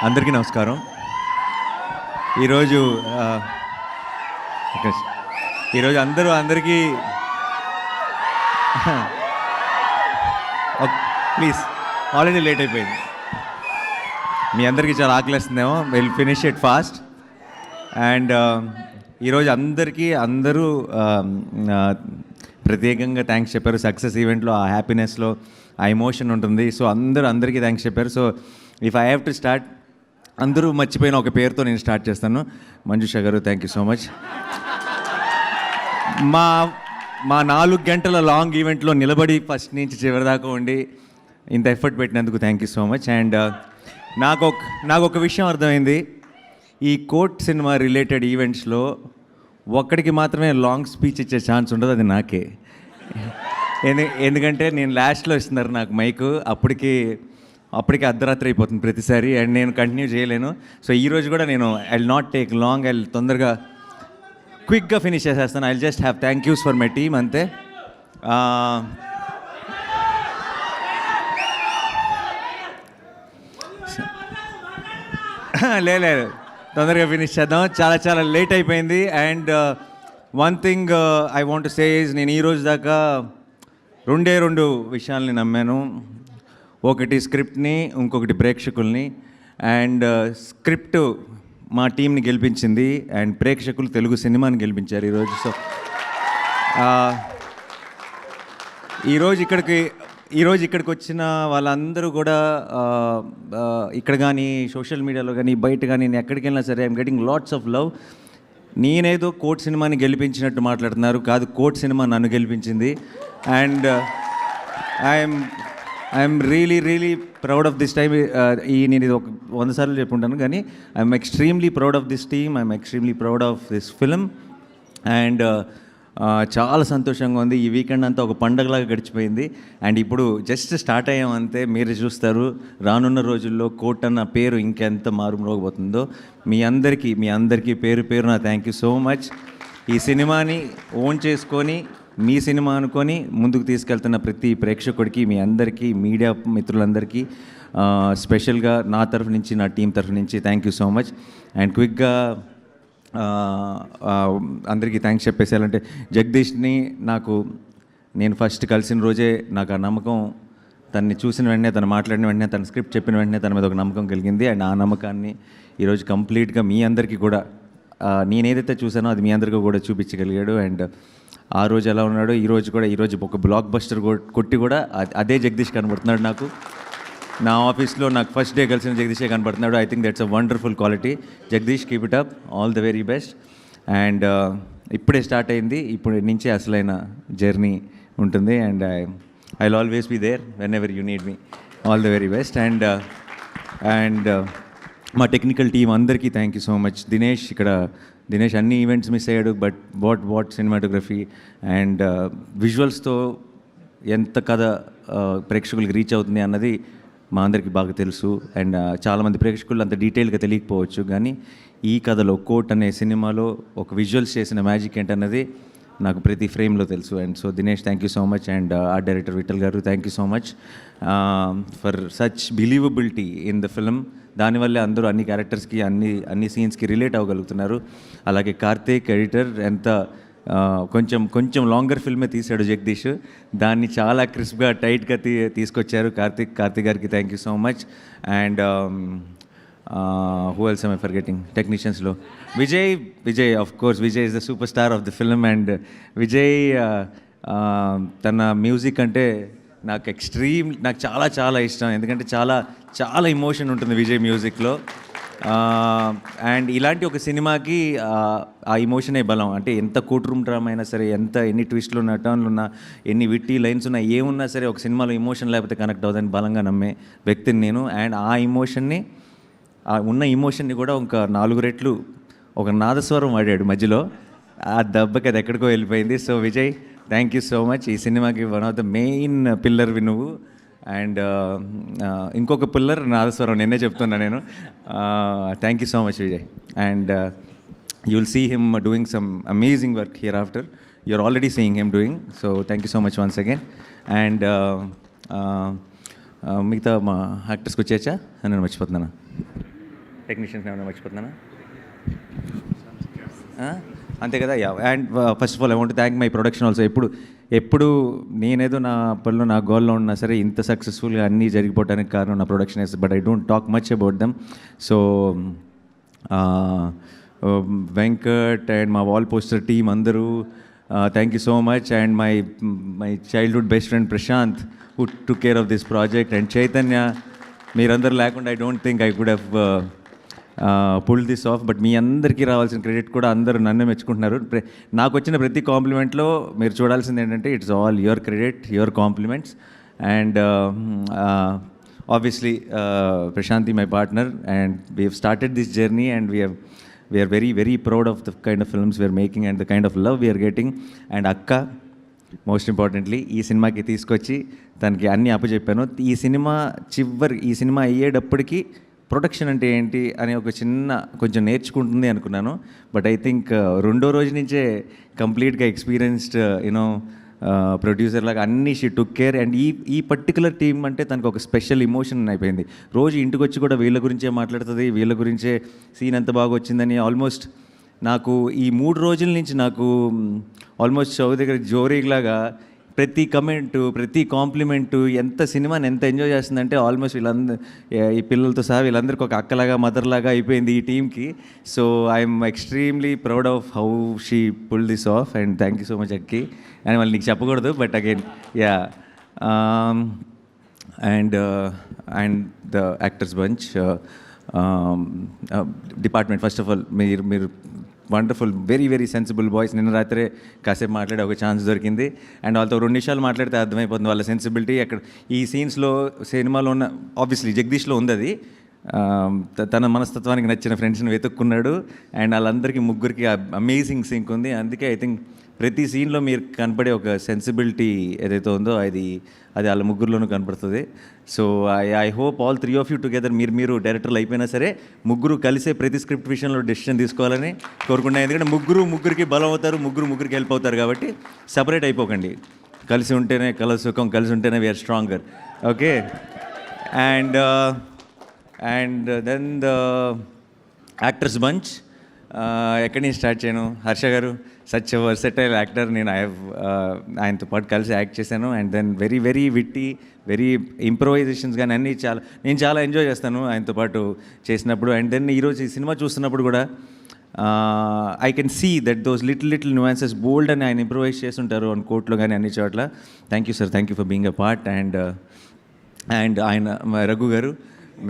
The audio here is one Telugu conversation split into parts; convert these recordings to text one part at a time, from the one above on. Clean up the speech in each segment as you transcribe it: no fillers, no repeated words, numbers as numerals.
అందరికీ నమస్కారం. ఈరోజు అందరికీ ప్లీజ్, ఆల్రెడీ లేట్ అయిపోయింది. మీ అందరికీ చాలా ఆకలిస్తుందేమో. Will finish it fast. And ఈరోజు అందరూ ప్రత్యేకంగా థ్యాంక్స్ చెప్పారు. సక్సెస్ ఈవెంట్లో ఆ హ్యాపీనెస్లో ఆ ఎమోషన్ ఉంటుంది. సో అందరికీ థ్యాంక్స్ చెప్పారు. So if I have to start, అందరూ మర్చిపోయిన ఒక పేరుతో నేను స్టార్ట్ చేస్తాను. మంజుష గారు, థ్యాంక్ యూ సో మచ్. మా 4 గంటల లాంగ్ ఈవెంట్లో నిలబడి ఫస్ట్ నుంచి చివరి దాకా ఉండి ఇంత ఎఫర్ట్ పెట్టినందుకు thank you so much. And నాకు ఒక విషయం అర్థమైంది. ఈ కోర్ట్ సినిమా రిలేటెడ్ ఈవెంట్స్లో ఒక్కడికి మాత్రమే లాంగ్ స్పీచ్ ఇచ్చే ఛాన్స్ ఉండదు, అది నాకే. ఎందుకంటే నేను లాస్ట్లో ఇస్తున్నారు నాకు మైకు, అప్పటికి అర్ధరాత్రి అయిపోతుంది ప్రతిసారి, అండ్ నేను కంటిన్యూ చేయలేను. సో ఈరోజు కూడా నేను I will not take long, I తొందరగా క్విక్గా ఫినిష్ చేసేస్తాను. I will just have thank use for my team, అంతే. లేదు, తొందరగా ఫినిష్ చేద్దాం. చాలా లేట్ అయిపోయింది. And one thing I want to say is, నేను ఈరోజు దాకా రెండు విషయాల్ని నమ్మాను. ఒకటి స్క్రిప్ట్ని, ఇంకొకటి ప్రేక్షకుల్ని. అండ్ స్క్రిప్ట్ మా టీంని గెలిపించింది, అండ్ ప్రేక్షకులు తెలుగు సినిమాని గెలిపించారు ఈరోజు. సో ఈరోజు ఇక్కడికి వచ్చిన వాళ్ళందరూ కూడా ఇక్కడ కానీ సోషల్ మీడియాలో కానీ బయట కానీ నేను ఎక్కడికి వెళ్ళినా సరే I'm getting lots of love. నేనేదో కోర్ట్ సినిమాని గెలిపించినట్టు మాట్లాడుతున్నారు, కాదు, కోర్ట్ సినిమా నన్ను గెలిపించింది. And I'm really proud of this time. నేను ఇది ఒక 100 సార్లు చెప్పుంటాను, కానీ I'm extremely proud of this team, I'm extremely proud of this film. And చాలా సంతోషంగా ఉంది. ఈ వీకెండ్ అంతా ఒక పండగలాగా గడిచిపోయింది. అండ్ ఇప్పుడు జస్ట్ స్టార్ట్ అయ్యాం అంతే. మీరు చూస్తారు రానున్న రోజుల్లో కోర్ట్ అన్న పేరు ఇంకెంత మారుమోగబోతుందో. మీ అందరికీ పేరు నా థ్యాంక్ యూ సో మచ్. ఈ సినిమాని ఓన్ చేసుకొని మీ సినిమా అనుకొని ముందుకు తీసుకెళ్తున్న ప్రతి ప్రేక్షకుడికి, మీ అందరికీ, మీడియా మిత్రులందరికీ స్పెషల్గా నా తరఫు నుంచి, నా టీం తరఫు నుంచి thank you so much. And క్విక్గా అందరికీ థ్యాంక్స్ చెప్పేసేయాలంటే, జగదీష్ని నేను ఫస్ట్ కలిసిన రోజే నాకు ఆ నమ్మకం, తనని చూసిన వెంటనే, తను మాట్లాడిన వెంటనే, తన స్క్రిప్ట్ చెప్పిన వెంటనే తన మీద ఒక నమ్మకం కలిగింది. అండ్ ఆ నమ్మకాన్ని ఈరోజు కంప్లీట్గా మీ అందరికీ కూడా నేనేదైతే చూసానో అది మీ అందరికీ కూడా చూపించగలిగాడు. అండ్ ఆ రోజు ఎలా ఉన్నాడో ఈరోజు ఒక బ్లాక్ బస్టర్ కొట్టి కూడా అదే జగదీష్ కనబడుతున్నాడు నాకు. నా ఆఫీస్లో నాకు ఫస్ట్ డే కలిసిన జగదీషే కనబడుతున్నాడు. I think that's a wonderful quality. Jagadish, keep it up, all the very best. And ఇప్పుడే స్టార్ట్ అయింది, ఇప్పుడు నుంచే అసలైన జర్నీ ఉంటుంది. And I will always be there whenever you need me. All the very best. And మా టెక్నికల్ టీం అందరికీ thank you so much. Dinesh అన్ని ఈవెంట్స్ మిస్ అయ్యాడు, బట్ వాట్ సినిమాటోగ్రఫీ అండ్ విజువల్స్తో ఎంత కథ ప్రేక్షకులకి రీచ్ అవుతుంది అన్నది మా అందరికీ బాగా తెలుసు. అండ్ చాలామంది ప్రేక్షకులు అంత డీటెయిల్గా తెలియకపోవచ్చు, కానీ ఈ కథలో, కోర్ట్ అనే సినిమాలో ఒక విజువల్స్ చేసిన మ్యాజిక్ ఏంటన్నది నాకు ప్రతి ఫ్రేమ్లో తెలుసు. And so Dinesh, thank you so much. And art director Vithal గారు, thank you so much for such believability in the film. దానివల్లే అందరూ అన్ని క్యారెక్టర్స్కి, అన్ని సీన్స్కి రిలేట్ అవ్వగలుగుతున్నారు. అలాగే కార్తీక్, ఎడిటర్, ఎంత కొంచెం లాంగర్ ఫిల్మే తీశాడు జగదీష్, దాన్ని చాలా క్రిస్ప్గా, టైట్గా తీసుకొచ్చారు. కార్తీక్ గారికి thank you so much. And who else I forgetting? టెక్నీషియన్స్లో Vijay of course, Vijay is the super star of the film. And Vijay తన మ్యూజిక్ అంటే నాకు చాలా ఇష్టం, ఎందుకంటే చాలా ఎమోషన్ ఉంటుంది విజయ్ మ్యూజిక్లో. అండ్ ఇలాంటి ఒక సినిమాకి ఆ ఎమోషనే బలం. అంటే ఎంత కోర్ట్ రూమ్ డ్రామా అయినా సరే, ఎన్ని ట్విస్ట్లు ఉన్నా, టర్న్లు ఉన్నా, ఎన్ని విట్టి లైన్స్ ఉన్నా, ఏమున్నా సరే, ఒక సినిమాలో ఎమోషన్ లేకపోతే కనెక్ట్ అవుతుందని బలంగా నమ్మే వ్యక్తిని నేను. అండ్ ఉన్న ఎమోషన్ని కూడా ఇంకా 4 రెట్లు ఒక నాదస్వరం వాడాడు మధ్యలో, ఆ దెబ్బకి అది ఎక్కడికో వెళ్ళిపోయింది. So Vijay, thank you so much. ఈ సినిమాకి వన్ ఆఫ్ ద మెయిన్ పిల్లర్వి నువ్వు. అండ్ ఇంకొక పిల్లర్ నాదస్వరం, నిన్నే చెప్తున్నా నేను. Thank you so much Vijay. And you will see him doing some amazing work hereafter. You're already seeing him doing. So thank you so much once again. And మిగతా మా యాక్టర్స్కి వచ్చేచ్చా అని నేను మర్చిపోతున్నాను. టెక్నీషియన్స్ ఏమైనా మర్చిపోతున్నానా? అంతే కదా. Yeah. And first of all I want thank my production also. ఎప్పుడు నేనేదో నా పనిలో నా గోల్లో ఉన్నా సరే ఇంత సక్సెస్ఫుల్గా అన్నీ జరిగిపోవడానికి కారణం నా production is. But I don't talk much about them. So Venkat and మా వాల్ పోస్టర్ టీమ్ అందరూ thank you so much. And my childhood best friend Prashanth who took care of this project. And Chaitanya, మీరందరూ లేకుండా I don't think I could have pull this off. But మీ అందరికీ రావాల్సిన క్రెడిట్ కూడా అందరూ నన్ను మెచ్చుకుంటున్నారు. నాకు వచ్చిన ప్రతి కాంప్లిమెంట్లో మీరు చూడాల్సింది ఏంటంటే it's all your credit, your compliments. And obviously Prashanthi my partner, and we have started this journey and we are very very proud of the kind of films we are making and the kind of love we are getting. And అక్క మోస్ట్ ఇంపార్టెంట్లీ ఈ సినిమాకి తీసుకొచ్చి తనకి అన్నీ అప్పచెప్పాను. ఈ సినిమా అయ్యేటప్పటికి ప్రొడక్షన్ అంటే ఏంటి అని కొంచెం నేర్చుకుంటుంది అనుకున్నాను. బట్ ఐ థింక్ రెండో రోజు నుంచే కంప్లీట్గా ఎక్స్పీరియన్స్డ్ ప్రొడ్యూసర్ లాగా అన్నీ షీ టుక్ కేర్. అండ్ ఈ పర్టికులర్ టీమ్ అంటే తనకు ఒక స్పెషల్ ఇమోషన్ అయిపోయింది. రోజు ఇంటికి వచ్చి కూడా వీళ్ళ గురించే మాట్లాడుతుంది, వీళ్ళ గురించే సీన్ ఎంత బాగా వచ్చిందని. ఆల్మోస్ట్ నాకు ఈ 3 రోజుల నుంచి నాకు ఆల్మోస్ట్ షో దగ్గర జోరీలాగా ప్రతి కమెంటు, ప్రతి కాంప్లిమెంటు, సినిమాని ఎంత ఎంజాయ్ చేస్తుందంటే ఆల్మోస్ట్ ఈ పిల్లలతో సహా వీళ్ళందరికీ ఒక అక్కలాగా మదర్లాగా అయిపోయింది ఈ టీమ్కి. So I'm extremely proud of how she pull this off. And thank you so much Akki. And మళ్ళీ నీకు చెప్పకూడదు, but again yeah. And the actors bunch department, first of all మీరు wonderful, very very sensible boys. నిన్న రాత్రే కాసేపు మాట్లాడే ఒక ఛాన్స్ దొరికింది. అండ్ వాళ్ళతో 2 నిమిషాలు మాట్లాడితే అర్థమైపోతుంది వాళ్ళ సెన్సిబిలిటీ. అక్కడ ఈ సీన్స్లో సినిమాలో ఉన్న ఆబ్వియస్లీ జగదీష్లో ఉంది అది. తన మనస్తత్వానికి నచ్చిన ఫ్రెండ్స్ని వెతుక్కున్నాడు. అండ్ వాళ్ళందరికీ ముగ్గురికి అమేజింగ్ సింక్ ఉంది. అందుకే ఐ థింక్ ప్రతి సీన్లో మీరు కనపడే ఒక సెన్సిబిలిటీ ఏదైతే ఉందో అది వాళ్ళ ముగ్గురులోనూ కనపడుతుంది. So I hope all 3 of you together, మీరు డైరెక్టర్లు అయిపోయినా సరే ముగ్గురు కలిసే ప్రతి స్క్రిప్ట్ విషయంలో డెసిషన్ తీసుకోవాలని కోరుకుంటున్నాను. ఎందుకంటే ముగ్గురికి బలం అవుతారు, ముగ్గురికి హెల్ప్ అవుతారు. కాబట్టి సపరేట్ అయిపోకండి. కలిసి ఉంటేనే సుఖం, కలిసి ఉంటేనే we're stronger. Okay. And then the actors bunch. ఎక్కడి నుంచి స్టార్ట్ చేయను? హర్ష గారు సచ్ వర్సటైల్ యాక్టర్. నేను ఆయనతో పాటు కలిసి యాక్ట్ చేశాను. And then very very witty, very improvisations కానీ అన్నీ నేను చాలా ఎంజాయ్ చేస్తాను ఆయనతో పాటు చేసినప్పుడు. అండ్ దెన్ ఈరోజు ఈ సినిమా చూస్తున్నప్పుడు కూడా I can see that those little nuances బోల్డ్ అని ఆయన ఇంప్రొవైజ్ చేస్తుంటారు అని కోర్టులో కానీ అన్ని చోట్ల. Thank you sir, thank you for being a part. And ఆయన రఘు గారు,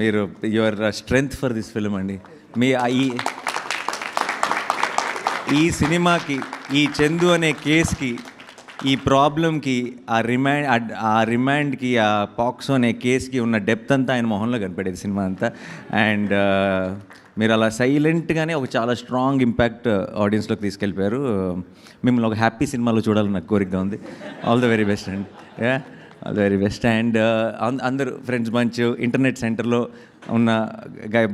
మీరు your strength for this film అండి. ఈ సినిమాకి, ఈ చందు అనే కేసుకి, ఈ ప్రాబ్లంకి, ఆ రిమాండ్కి, ఆ పాక్సో అనే కేసుకి ఉన్న డెప్త్ అంతా ఆయన మొహంలో కనపడేది సినిమా అంతా. అండ్ మీరు అలా సైలెంట్గానే ఒక చాలా స్ట్రాంగ్ ఇంపాక్ట్ ఆడియన్స్లోకి తీసుకెళ్ళిపోయారు. మిమ్మల్ని ఒక హ్యాపీ సినిమాలో చూడాలని నాకు కోరికగా ఉంది. All the very best and all the very best. And అందరూ ఫ్రెండ్స్ బంచ్, ఇంటర్నెట్ సెంటర్లో ఉన్న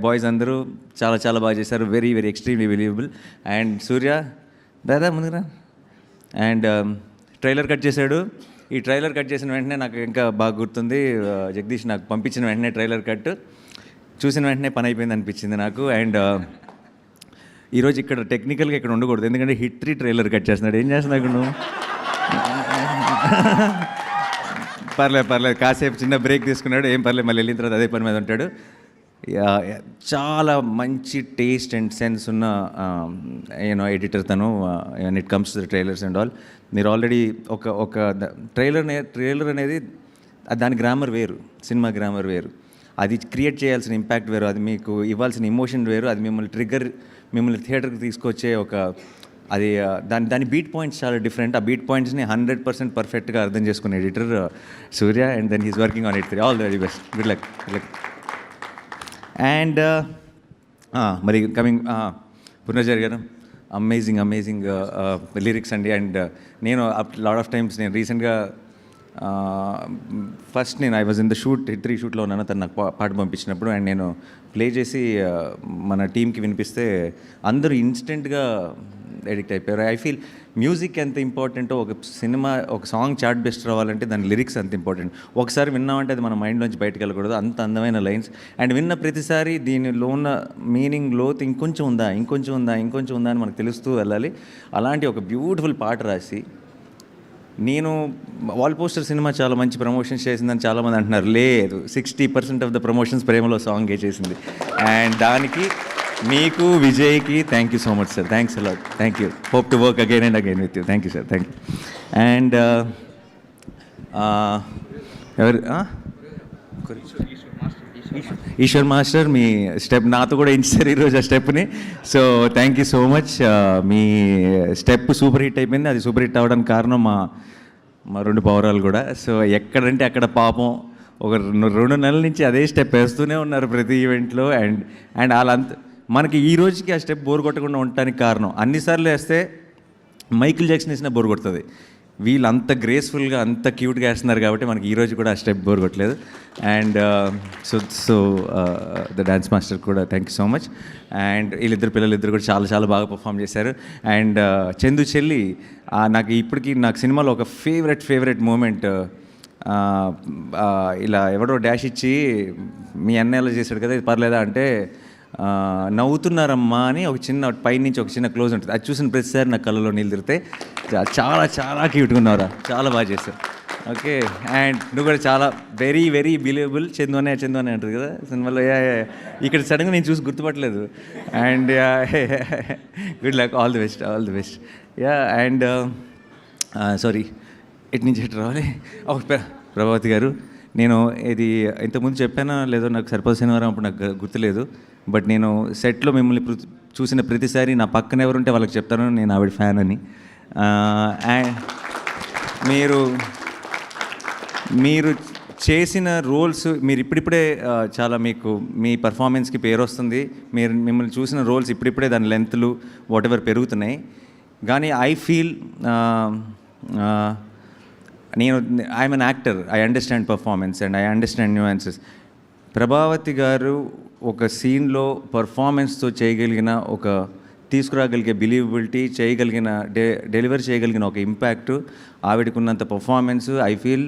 బాయ్స్ అందరూ చాలా చాలా బాగా చేశారు. Very very extremely believable. And Surya dada ముందుగా. అండ్ ట్రైలర్ కట్ చేశాడు. ఈ ట్రైలర్ కట్ చేసిన వెంటనే నాకు ఇంకా బాగా గుర్తుంది, జగదీష్ నాకు పంపించిన వెంటనే ట్రైలర్ కట్ చూసిన వెంటనే పని అయిపోయింది అనిపించింది నాకు. అండ్ ఈరోజు ఇక్కడ టెక్నికల్గా ఇక్కడ ఉండకూడదు, ఎందుకంటే హిట్ 3 ట్రైలర్ కట్ చేస్తున్నాడు. ఏం చేస్తున్నావు ఇక్కడ నువ్వు? పర్లేదు కాసేపు చిన్న బ్రేక్ తీసుకున్నాడు, ఏం పర్లేదు, మళ్ళీ వెళ్ళిన తర్వాత అదే పని మీద ఉంటాడు. చాలా మంచి టేస్ట్ అండ్ సెన్స్ ఉన్న ఎడిటర్ తను. And it comes to the trailers and all. మీరు ఆల్రెడీ ఒక ట్రైలర్ అనేది దాని గ్రామర్ వేరు, సినిమా గ్రామర్ వేరు, అది క్రియేట్ చేయాల్సిన ఇంపాక్ట్ వేరు, అది మీకు ఇవ్వాల్సిన ఎమోషన్ వేరు, అది మిమ్మల్ని థియేటర్కి తీసుకొచ్చే అది దాని బీట్ పాయింట్స్ చాలా డిఫరెంట్. ఆ బీట్ పాయింట్స్ని 100% పర్ఫెక్ట్గా అర్థం చేసుకునే editor Surya. And then he's working on it. All the very best, good luck. And మరి కమింగ్ పునర్జర్ గారు, అమేజింగ్ లిరిక్స్ అండి. అండ్ నేను లాట్ ఆఫ్ టైమ్స్ నేను రీసెంట్గా ఫస్ట్ నేను I was in the shoot Hit 3 షూట్లో ఉన్నాను. తను నాకు పాట పంపించినప్పుడు అండ్ నేను ప్లే చేసి మన టీంకి వినిపిస్తే అందరూ ఇన్స్టెంట్గా ఎడిక్ట్ అయిపోయారు. ఐ ఫీల్ మ్యూజిక్ ఎంత ఇంపార్టెంటో ఒక సినిమా ఒక సాంగ్ చార్ట్ బెస్ట్ రావాలంటే దాని లిరిక్స్ అంత ఇంపార్టెంట్. ఒకసారి విన్నామంటే అది మన మైండ్లోంచి బయటకు వెళ్ళకూడదు. అంత అందమైన లైన్స్ అండ్ విన్న ప్రతిసారి దీనిలో ఉన్న మీనింగ్ లోతు ఇంకొంచెం ఉందా అని మనకు తెలుస్తూ వెళ్ళాలి. అలాంటి ఒక బ్యూటిఫుల్ పాట రాసి నేను వాల్ పోస్టర్ సినిమా చాలా మంచి ప్రమోషన్స్ చేసిందని చాలామంది అంటున్నారు. లేదు, 60% ఆఫ్ ద ప్రమోషన్స్ ప్రేమలో సాంగే చేసింది. అండ్ దానికి మీకు విజయ్కి thank you so much sir. Thanks a lot. Thank you. Hope to work again and again with you. Thank you sir. Thank you. And ఎవరు ఈశ్వర్ మాస్టర్ మీ స్టెప్ నాతో కూడా ఇచ్చారు ఈరోజు ఆ stepney. So thank you so much. Me step super hit అయిపోయింది. అది సూపర్ హిట్ అవ్వడానికి కారణం మా 2 పౌరాలు కూడా. సో ఎక్కడంటే అక్కడ పాపం ఒక 2 నెలల నుంచి అదే స్టెప్ వేస్తూనే ఉన్నారు ప్రతి ఈవెంట్లో. అండ్ వాళ్ళంతా మనకి ఈ రోజుకి ఆ స్టెప్ బోర్ కొట్టకుండా ఉండటానికి కారణం అన్నిసార్లు వేస్తే మైకిల్ జాక్సన్ వేసినా బోర్ కొడుతుంది. వీళ్ళు అంత గ్రేస్ఫుల్గా అంత క్యూట్గా వేస్తున్నారు కాబట్టి మనకి ఈరోజు కూడా ఆ స్టెప్ బోర్ కొట్టలేదు. And so the dance master కూడా thank you so much. And పిల్లలిద్దరు కూడా చాలా చాలా బాగా పర్ఫామ్ చేశారు. అండ్ చందు చెల్లి నాకు ఇప్పటికీ నాకు సినిమాలో ఒక ఫేవరెట్ మూమెంట్, ఇలా ఎవడో డాష్ ఇచ్చి మీ అన్న ఎలా చేశాడు కదా ఇది పర్లేదా అంటే నవ్వుతున్నారమ్మా అని ఒక చిన్న పైనుంచి ఒక చిన్న క్లోజ్ ఉంటుంది. అది చూసిన ప్రతిసారి నా కళ్ళలో నీళ్ళు తిరిగితే చాలా చాలా క్యూట్గా ఉన్నారా, చాలా బాగా చేశారు. ఓకే. అండ్ నువ్వు కూడా చాలా వెరీ బిలీవబుల్. చందు అనే అంటారు కదా సినిమాలో. ఇక్కడ సడన్గా నేను చూసి గుర్తుపట్టలేదు. And good luck. All the best. Yeah. And sorry ఎటు నుంచి ఎటు రావాలి. ప్రభావతి గారు, నేను ఇది ఇంతకుముందు చెప్పానా లేదో నాకు సరిపోదు శనివారం అప్పుడు నాకు గుర్తులేదు. బట్ నేను సెట్లో మిమ్మల్ని చూసిన ప్రతిసారి నా పక్కన ఎవరుంటే వాళ్ళకి చెప్తాను నేను ఆవిడ ఫ్యాన్ అని. మీరు చేసిన రోల్స్ మీరు ఇప్పుడిప్పుడే చాలా మీకు మీ పర్ఫార్మెన్స్కి పేరు వస్తుంది. మిమ్మల్ని చూసిన రోల్స్ ఇప్పుడిప్పుడే దాని లెంత్లు వాట్ ఎవర్ పెరుగుతున్నాయి. కానీ I feel I'm an actor. I understand performance and I understand nuances. Prabhavathi garu ఒక సీన్లో పర్ఫార్మెన్స్తో చేయగలిగిన ఒక తీసుకురాగలిగే బిలీవబిలిటీ, చేయగలిగిన డెలివర్ చేయగలిగిన ఒక ఇంపాక్ట్, ఆవిడకున్నంత performance I feel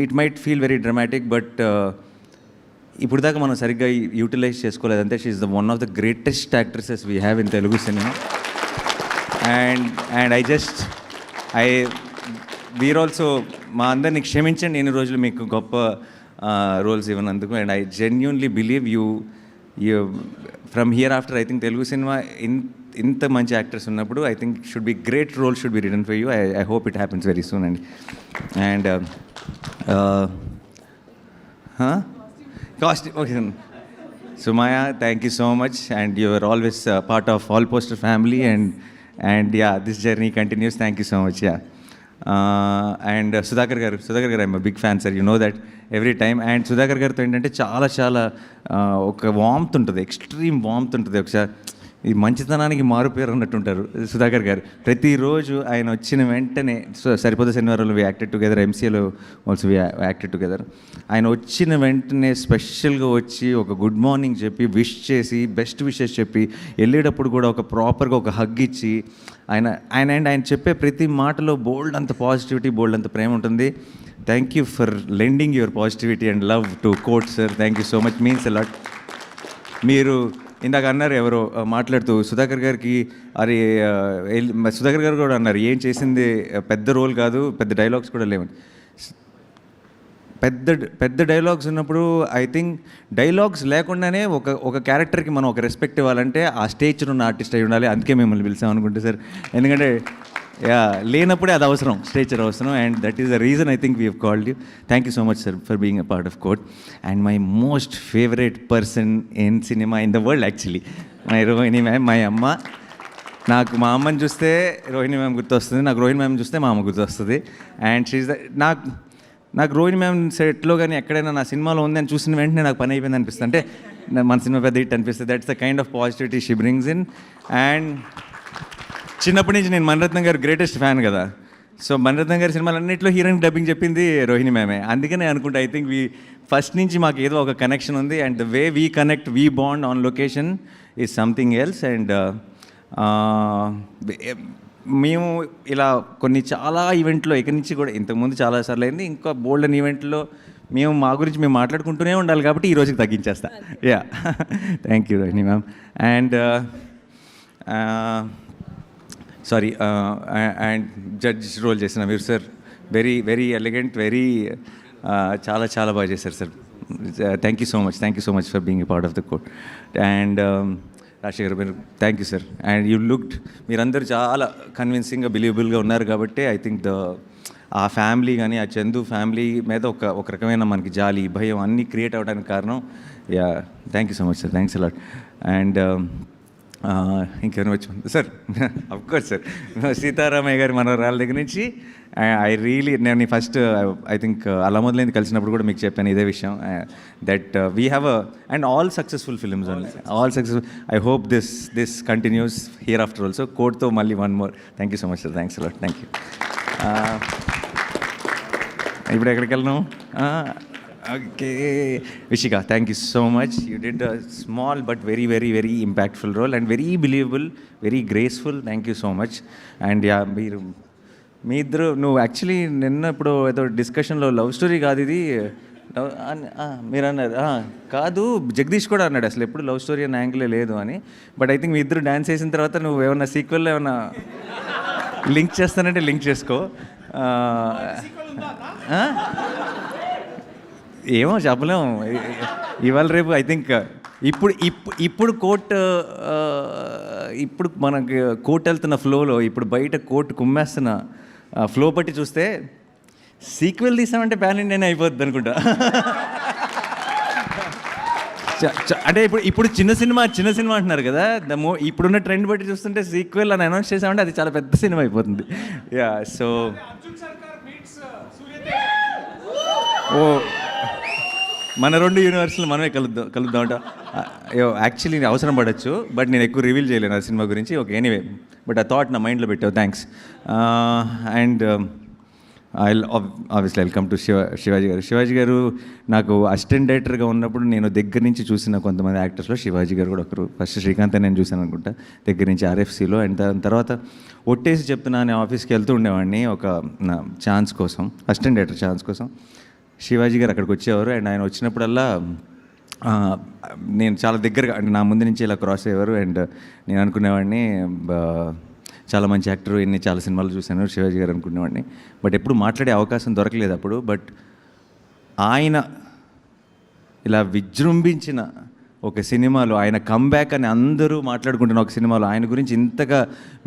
it might feel very dramatic. But ఇప్పుడు దాకా మనం సరిగ్గా యూటిలైజ్ చేసుకోలేదంటే she is the one of the greatest actresses we have in Telugu cinema. And we're also మా అందరినీ క్షమించండి ఎన్ని రోజులు మీకు గొప్ప రోల్స్ ఇవ్వనందుకు. And I genuinely believe you from here after I think Telugu cinema ఇంత మంచి యాక్టర్స్ ఉన్నప్పుడు I think should be great role should be written for you. I hope it happens very soon అండి. And costume okay Sumaya, thank you so much, and you are always part of All Poster family, and yeah, this journey continues. Thank you so much. Yeah. And Sudhakar garu, I'm a big fan, sir. You know that every time. And Sudhakar garu to ఏంటంటే చాలా ఒక వార్మ్త్ ఉంటుంది, ఎక్స్ట్రీమ్ వార్మ్త్ ఉంటుంది. ఒకసారి ఈ మంచితనానికి మారుపేరు అన్నట్టుంటారు సుధాకర్ గారు. ప్రతిరోజు ఆయన వచ్చిన వెంటనే సరిపోతే శనివారంలో వి యాక్టెడ్ టుగెదర్, ఎంసీఏలో ఆల్సో వి యాక్టెడ్ టుగెదర్. ఆయన వచ్చిన వెంటనే స్పెషల్గా వచ్చి ఒక గుడ్ మార్నింగ్ చెప్పి విష్ చేసి బెస్ట్ విషెస్ చెప్పి వెళ్ళేటప్పుడు కూడా ఒక ప్రాపర్గా ఒక హగ్ ఇచ్చి ఆయన చెప్పే ప్రతి మాటలో బోల్డ్ అంత పాజిటివిటీ, బోల్డ్ అంత ప్రేమ ఉంటుంది. Thank you for lending your positivity and love to Court sir. Thank you so much, means a lot. మీరు ఇందాక అన్నారు ఎవరో మాట్లాడుతూ సుధాకర్ గారికి, అరే సుధాకర్ గారు కూడా అన్నారు ఏం చేసింది పెద్ద రోల్ కాదు, పెద్ద డైలాగ్స్ కూడా లేవని. పెద్ద డైలాగ్స్ ఉన్నప్పుడు ఐ థింక్ డైలాగ్స్ లేకుండానే ఒక క్యారెక్టర్కి మనం ఒక రెస్పెక్ట్ ఇవ్వాలంటే ఆ స్టేజ్లో ఉన్న ఆర్టిస్ట్ అయి ఉండాలి. అందుకే మిమ్మల్ని పిలిచాం అనుకుంటే సార్, ఎందుకంటే లేనప్పుడే అది అవసరం, స్టేచర్ అవసరం. And that is the reason I think we have called you. Thank you so much sir for being a part of Court. And my most favourite person in cinema in the world actually my Rohini ma'am, my అమ్మ. నాకు మా అమ్మని చూస్తే రోహిణి మ్యామ్ గుర్తొస్తుంది, నాకు రోహిణి మ్యామ్ చూస్తే మా అమ్మ గుర్తొస్తుంది. అండ్ షీఈ్ ద నాకు రోహిణి మ్యామ్ సెట్లో కానీ ఎక్కడైనా నా సినిమాలో ఉంది అని చూసిన వెంటనే నాకు పని అయిపోయింది అనిపిస్తుంది. అంటే మన సినిమా పెద్ద హిట్ అనిపిస్తుంది. That's the kind of positivity she brings in. And చిన్నప్పటి నుంచి నేను మణిరత్నం గారు గ్రేటెస్ట్ ఫ్యాన్ కదా. సో మణిరత్నం గారి సినిమాలన్నింటిలో హీరోయిన్ డబ్బింగ్ చెప్పింది రోహిణి మ్యామే. అందుకనే అనుకుంటా ఐ థింక్ ఫస్ట్ నుంచి మాకు ఏదో ఒక కనెక్షన్ ఉంది. And the way we connect, we bond on location is something else. And మేము ఇలా కొన్ని చాలా ఈవెంట్లో ఇక్కడి నుంచి కూడా ఇంతకుముందు చాలాసార్లు అయింది, ఇంకా బోల్డెన్ ఈవెంట్లో మేము మా గురించి మేము మాట్లాడుకుంటూనే ఉండాలి కాబట్టి ఈ రోజుకి తగ్గించేస్తా. Yeah, thank you Rohini ma'am. And sorry, and judge role చేసిన మీరు sir, very very elegant, very చాలా చాలా బాగా చేశారు sir. Thank you so much for being a part of the Court. And Rajasekhar మీరు thank you sir. And you looked, మీరందరూ చాలా కన్విన్సింగ్గా బిలీవబుల్గా ఉన్నారు కాబట్టి ఐ థింక్ ఆ ఫ్యామిలీ కానీ ఆ చందు ఫ్యామిలీ మీద ఒక రకమైన మనకి జాలి, భయం అన్నీ క్రియేట్ అవ్వడానికి కారణం. Yeah, thank you so much sir, thanks allot. And ఇంకేమైనా వచ్చి సార్, అఫ్కోర్స్ సార్, సీతారామయ్య గారి మనవరాళ్ళ దగ్గర నుంచి నేను ఫస్ట్ ఐ థింక్ అలా మొదలైంది కలిసినప్పుడు కూడా మీకు చెప్పాను ఇదే విషయం, that we have and all successful films only, all successful. I hope this continues here after also. కోర్ట్తో మళ్ళీ one more. Thank you so much sir, thanks a lot, thank you. ఇప్పుడు ఎక్కడికి వెళ్ళను? Okay, Vishika, thank you so much. You did a small but very very very impactful role and very believable, very graceful. Thank you so much. And yeah, మీ ఇద్దరు, నువ్వు యాక్చువల్లీ నిన్న ఇప్పుడు ఏదో డిస్కషన్లో లవ్ స్టోరీ కాదు ఇది మీరు అన్నారు కాదు, జగదీష్ కూడా అన్నాడు అసలు ఎప్పుడు లవ్ స్టోరీ అనే యాంగిలే లేదు అని. బట్ ఐ థింక్ మీ ఇద్దరు డ్యాన్స్ చేసిన తర్వాత నువ్వు ఏమన్నా సీక్వెల్లో ఏమన్నా లింక్ చేస్తానంటే లింక్ చేసుకో. ఏమో చెప్పలేము, ఇవాళ రేపు ఐ థింక్ ఇప్పుడు ఇప్పుడు మనకి కోర్ట్ వెళ్తున్న ఫ్లోలో, ఇప్పుడు బయట కోర్టు కుమ్మేస్తున్న ఫ్లో బట్టి చూస్తే సీక్వెల్ తీసామంటే ప్యాన్ ఇండియానే అయిపోద్ది అనుకుంటా. అంటే ఇప్పుడు చిన్న సినిమా అంటున్నారు కదా, ఇప్పుడున్న ట్రెండ్ బట్టి చూస్తుంటే సీక్వెల్ అని అనౌన్స్ చేసామంటే అది చాలా పెద్ద సినిమా అయిపోతుంది. యా, సో మన రెండు యూనివర్స్లు మనమే కలుద్దామంట. యాక్చువల్లీ అవసరం పడవచ్చు, బట్ నేను ఎక్కువ రివీల్ చేయలేను ఆ సినిమా గురించి. ఓకే, ఎనీవే, బట్ ఆ థాట్ నా మైండ్లో పెట్టావు, thanks. And obviously welcome to Shivaji గారు నాకు అసిస్టెంట్ డైరెక్టర్గా ఉన్నప్పుడు నేను దగ్గర నుంచి చూసిన కొంతమంది యాక్టర్స్లో శివాజీ గారు కూడా ఒకరు. ఫస్ట్ శ్రీకాంత్ నేను చూశాను అనుకుంటా దగ్గర నుంచి RFCలో. అండ్ దాని తర్వాత ఒట్టేసి చెప్తున్నా, నేను ఆఫీస్కి వెళ్తూ ఉండేవాడిని ఒక నా ఛాన్స్ కోసం, అసిస్టెంట్ డైరెక్టర్ ఛాన్స్ కోసం. శివాజీ గారు అక్కడికి వచ్చేవారు. అండ్ ఆయన వచ్చినప్పుడల్లా నేను చాలా దగ్గరగా, అంటే నా ముందు నుంచి ఇలా క్రాస్ అయ్యేవారు. అండ్ నేను అనుకునేవాడిని చాలా మంచి యాక్టర్, ఎన్ని చాలా సినిమాలు చూశాను శివాజీ గారు అనుకునేవాడిని. బట్ ఎప్పుడు మాట్లాడే అవకాశం దొరకలేదు అప్పుడు. బట్ ఆయన ఇలా విజృంభించిన ఒక సినిమాలో, ఆయన కంబ్యాక్ అని అందరూ మాట్లాడుకుంటున్న ఒక సినిమాలో, ఆయన గురించి ఇంతగా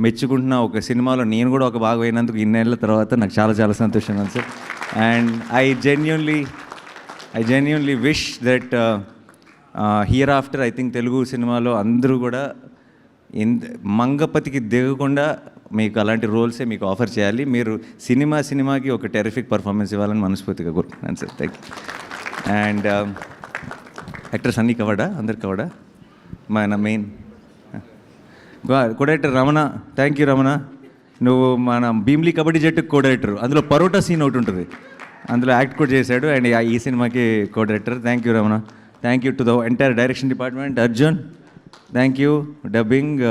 మెచ్చుకుంటున్న ఒక సినిమాలో నేను కూడా ఒక భాగం అయినందుకు ఇన్నేళ్ల తర్వాత నాకు చాలా చాలా సంతోషంగా ఉంది sir. And I genuinely wish that here after I think Telugu సినిమాలో అందరూ కూడా మంగపతికి దిగకుండా మీకు అలాంటి రోల్సే మీకు ఆఫర్ చేయాలి. మీరు సినిమాకి ఒక టెరిఫిక్ పర్ఫార్మెన్స్ ఇవ్వాలని మనస్ఫూర్తిగా కోరుకుంటున్నాను sir. Thank you. And actors అన్నీ కవడా, అందరు కవడా. మన main co-director Ramana, thank you Ramana. నువ్వు మన భీమ్లీ కబడ్డీ జట్టుకు కో-డైరెక్టర్, అందులో పరోటా సీన్ ఒకటి ఉంటుంది, అందులో యాక్ట్ కూడా చేశాడు. అండ్ ఈ సినిమాకి co-director. Thank you Ramana. Thank you to the entire direction department. Arjun, thank you. Dubbing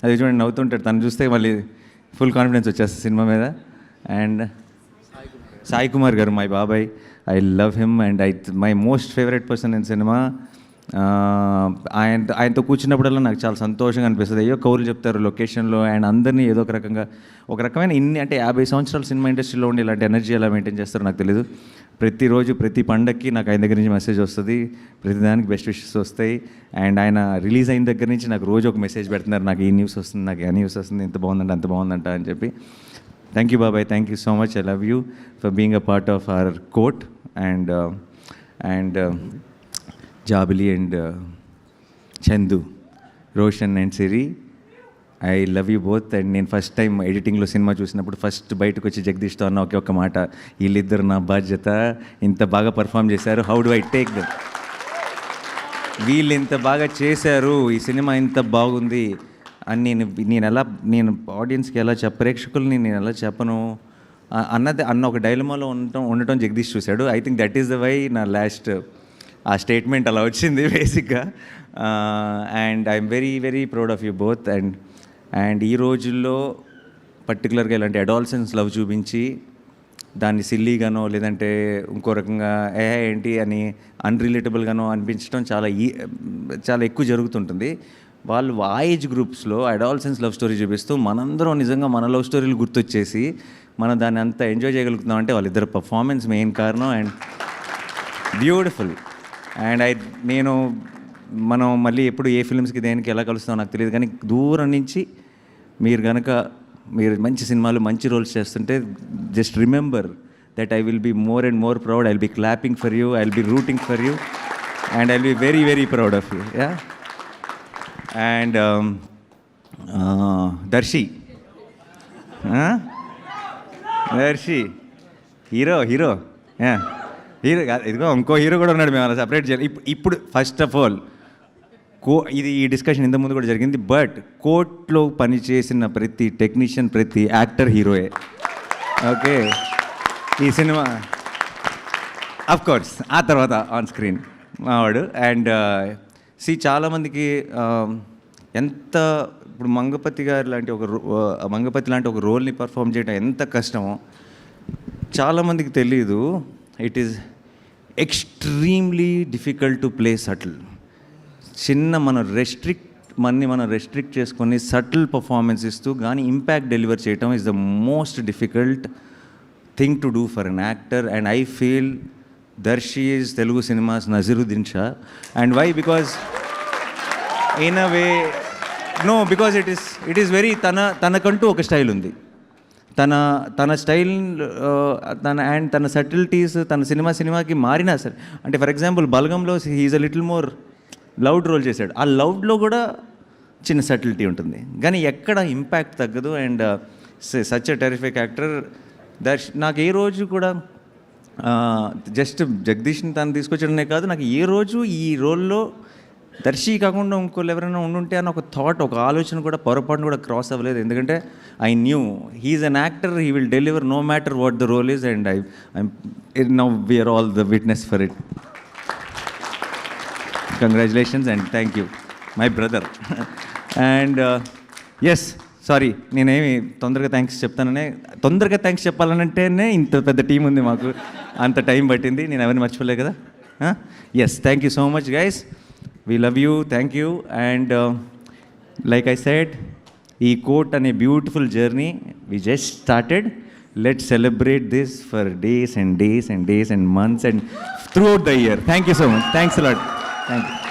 అది చూడండి నవ్వుతుంటాడు, తను చూస్తే మళ్ళీ ఫుల్ కాన్ఫిడెన్స్ వచ్చేస్తుంది సినిమా మీద. అండ్ సాయి కుమార్ గారు, మై బాబాయ్, I love him and my most favourite person in cinema. ఆయనతో కూర్చున్నప్పుడల్లా నాకు చాలా సంతోషంగా అనిపిస్తుంది. అయ్యో కౌరులు చెప్తారు లొకేషన్లో, అండ్ అందరినీ ఏదో ఒక రకమైన అంటే 50 సంవత్సరాల సినిమా ఇండస్ట్రీలో ఉండి ఇలాంటి ఎనర్జీ ఎలా మెయింటైన్ చేస్తారో నాకు తెలియదు. ప్రతిరోజు ప్రతి పండగకి నాకు ఆయన దగ్గర నుంచి మెసేజ్ వస్తుంది, ప్రతిదానికి బెస్ట్ విషెస్ వస్తాయి. అండ్ ఆయన రిలీజ్ అయిన దగ్గర నుంచి నాకు రోజు ఒక మెసేజ్ పెడుతున్నారు, నాకు ఈ న్యూస్ వస్తుంది, నాకు ఆ న్యూస్ వస్తుంది, ఇంత బాగుందంట అంత బాగుందంట అని చెప్పి. థ్యాంక్ యూ బాబాయ్, thank you so much. I love you for being a part of our Court. And Jabili and Chandu, Roshan and Siri, I love you both. And నేను ఫస్ట్ టైం ఎడిటింగ్లో సినిమా చూసినప్పుడు ఫస్ట్ బయటకు వచ్చి జగదీష్తో అన్న ఒకే ఒక మాట, వీళ్ళిద్దరు నా బాధ్యత, ఇంత బాగా పర్ఫామ్ చేశారు, how do I take them, వీళ్ళు ఇంత బాగా చేశారు, ఈ సినిమా ఇంత బాగుంది అని నేను ఆడియన్స్కి ఎలా ప్రేక్షకుల్ని నేను ఎలా చెప్పను, అన్న ఒక డైలమాలో ఉండటం జగదీష్ చూశాడు. I think that is the why నా లాస్ట్ ఆ స్టేట్మెంట్ అలా వచ్చింది బేసిక్గా. And I'm very very proud of you both. And ఈ రోజుల్లో పర్టికులర్గా ఇలాంటి అడాల్సెన్స్ లవ్ చూపించి దాన్ని సిల్లీగానో లేదంటే ఇంకో రకంగా ఏంటి అని అన్రిలేటబుల్గానో అనిపించడం చాలా ఎక్కువ జరుగుతుంటుంది. వాళ్ళు ఆ ఏజ్ గ్రూప్స్లో అడాల్సెన్స్ లవ్ స్టోరీ చూపిస్తూ మనందరం నిజంగా మన లవ్ స్టోరీలు గుర్తొచ్చేసి మనం దాన్ని అంత ఎంజాయ్ చేయగలుగుతున్నాం అంటే వాళ్ళిద్దరు పర్ఫార్మెన్స్ మెయిన్ కారణం. And beautiful. అండ్ మనం మళ్ళీ ఎప్పుడు ఏ ఫిల్మ్స్కి దేనికి ఎలా కలుస్తామో నాకు తెలియదు, కానీ దూరం నుంచి మీరు మంచి సినిమాలు మంచి రోల్స్ చేస్తుంటే just remember that I will be more and more proud. I will be clapping for you, I will be rooting for you, and I will be very very proud of you. Yeah. And Darshi hero hero ఇదిగో ఇంకో హీరో కూడా ఉన్నాడు, మేము అలా సపరేట్ చేయాలి. ఇప్పుడు ఫస్ట్ ఆఫ్ ఆల్ ఇది ఈ డిస్కషన్ ఇంతకుముందు కూడా జరిగింది, బట్ కోర్ట్లో పనిచేసిన ప్రతి టెక్నీషియన్ ప్రతి యాక్టర్ హీరోయే. ఓకే, ఈ సినిమా కోర్స్ ఆ తర్వాత ఆన్ స్క్రీన్ మావాడు. అండ్ చాలామందికి ఎంత ఇప్పుడు మంగపతి లాంటి ఒక రోల్ని పర్ఫామ్ చేయడం ఎంత కష్టమో చాలామందికి తెలీదు. It is extremely difficult to play subtle. మనం రెస్ట్రిక్ట్ చేసుకొని సటిల్ పర్ఫార్మెన్స్ ఇస్తూ కానీ ఇంపాక్ట్ డెలివర్ చేయటం is the most difficult thing to do for an actor. And I feel Darshi is Telugu cinema's Naseeruddin Shah. And why? Because in a way because it is very తనకంటూ ఒక స్టైల్ ఉంది. తన స్టైల్ తన సటిల్టీస్ తన సినిమాకి మారినా సరే, అంటే ఫర్ ఎగ్జాంపుల్ బలగంలో he is a little more loud role చేశాడు. ఆ లౌడ్లో కూడా చిన్న సటిలిటీ ఉంటుంది, కానీ ఎక్కడ ఇంపాక్ట్ తగ్గదు. And such a terrific actor నాకు ఏ రోజు కూడా జస్ట్ జగదీష్ని తను తీసుకొచ్చడమే కాదు, నాకు ఏ రోజు ఈ రోల్లో దర్శి కాకుండా ఇంకోళ్ళు ఎవరైనా ఉండుంటే అని ఒక ఆలోచన కూడా పొరపాటును కూడా క్రాస్ అవ్వలేదు. ఎందుకంటే I knew he's an actor, he will deliver no matter what the role is. And now we're all the witness for it. Congratulations and thank you my brother. And yes, sorry నేనేమి తొందరగా థ్యాంక్స్ చెప్పాలనంటేనే ఇంత పెద్ద టీం ఉంది మాకు, అంత టైం పట్టింది. నేను ఎవరిని మర్చిపోలే కదా. Yes, thank you so much guys. We love you, thank you. And like I said, ee court ane beautiful journey we just started. Let's celebrate this for days and days and days and months and throughout the year. Thank you so much. Thanks a lot. Thank you.